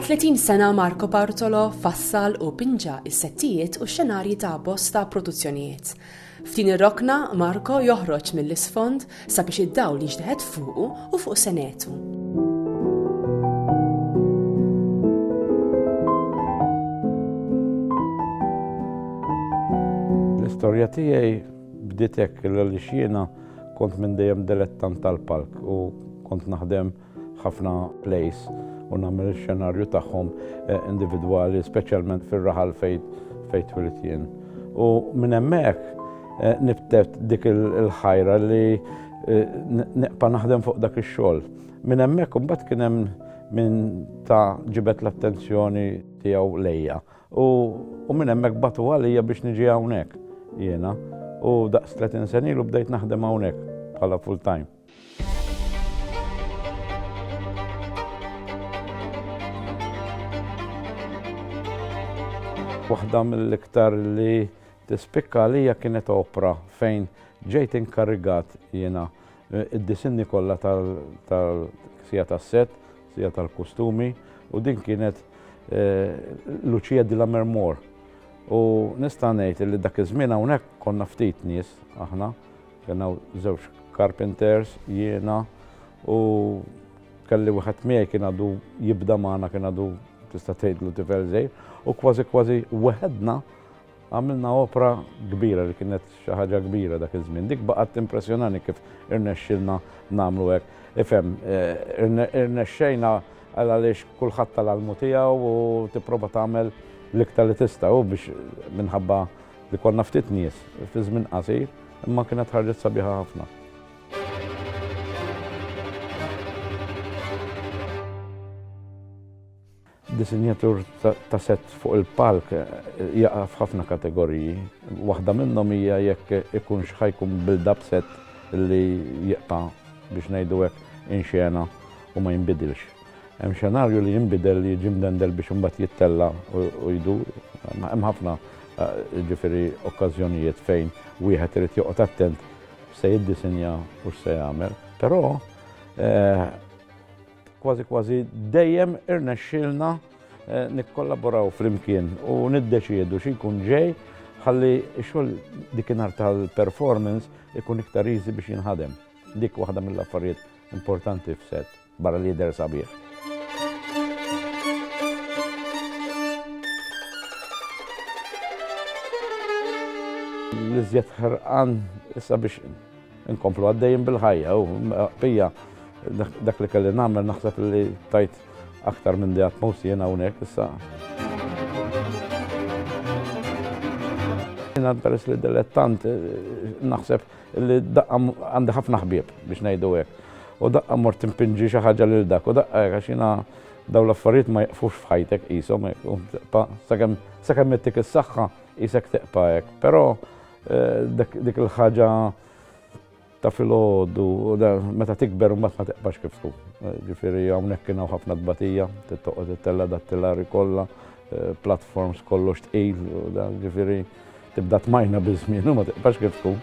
Wara 30 sena Marco Bartolo fassal u binġa is-settijiet u x-xenarji ta' bosta produzzjonijiet. F'din ir-rokna Marco joħroġ mill-isfond sabiex id-dawl jinġteħed fuqu u fuq senetu. L-istorja tiegħi bdiet hekk li jiena kont minn dejjem dilettant tal-palk u kont naħdem ħafna plays u nagħmel ix-xenarju tagħhom individwali, speċjalment fir-raħal fejn twilit jien. U minn hemmhekk nibtet dik il-ħajra li neqpa' naħdem fuq dak ix-xogħol. Minn hemmhekk imbagħad kien hemm min ta' ġibet l-attenzjoni tiegħu lejja. U minn hemmhekk batu għalija biex niġi hawnhekk jiena u daqs 30 sen ilu bdejt naħdem hawnhekk bħala full time. Waħda mill-iktar li tispikka għalija kienet opera fejn ġejt inkarrigat jiena id-disinni kollha sija tas-set, sija tal-kustumi u din kienet Lucia di Lammermoor. U nista' ngħid li dak iż-żmien hawnhekk konna ftit nies aħna, kellna żewġ carpenters jiena u kelli wieħed miegħi kien għadu jibda magħna kien għadu tista' tgħidlu tifel żgħir u kważi weħedna għamilna opera kbira li kienet xi ħaġa kbira dak iż-żmien. Dik baqgħet impressjonani kif irnexxielna nagħmlu hekk. Ifhem, irnexxejna għaliex kulħadd tal-almu tiegħu u tipprova tagħmel l-iktar li tista' u biex minħabba li konna ftit nies fi żmien qasir, imma kienet ħarġet sabiħa ħafna. Disinjatur ta' set fuq il-palk jaqa' f'ħafna kategoriji. Waħda minnhom hija jekk ikunx ħajkun build-up set li jeqa' biex ngħidu hekk inxena u ma jinbidilx. Hemm xenarju li jinbidel li jiġi mdendel biex imbagħad jittella u jdur. Hemm ħafna ġifieri okkażjonijiet fejn wieħed irid joqgħod attent se jiddisinja u se jagħmel. Però kważi dejjem irnexxielna nikkollaboraw flimkien u niddeċiedu x'ikun ġej ħalli x-xogħol dikinhar tal-performance ikun iktar easy biex jinħadem. Dik waħda mill-affarijiet importanti f'set barra li jidher sabiħ. L-iżjed ħerqan issa biex inkomplu għaddejjin bil-ħajja u bija dak li kelli nagħmel naħseb li tajt aktar minn di atmosfera jiena hawnhekk issa. Jiena peress li dilettant naħseb li daqqa għandi ħafna ħbieb biex ngħidu hekk. U daqqa mort impinġi xi ħaġa lil dak u daqqa għax jiena dawn l-affarijiet ma jaqfux f'ħajtek qishom sakemm ittik is-saħħa qisek teqpa' hekk. Però dik il-ħaġa ta' filgħodu meta tikber u mbagħad ma teqbax kif tkun. Ġifieri hawnhekk kien hawn ħafna tbatija, tittoqgħod ittella dat-tillari kollha, platforms kollox tqil u ġifieri tibda tmajna biż-żmien u ma teqbax kif tkun.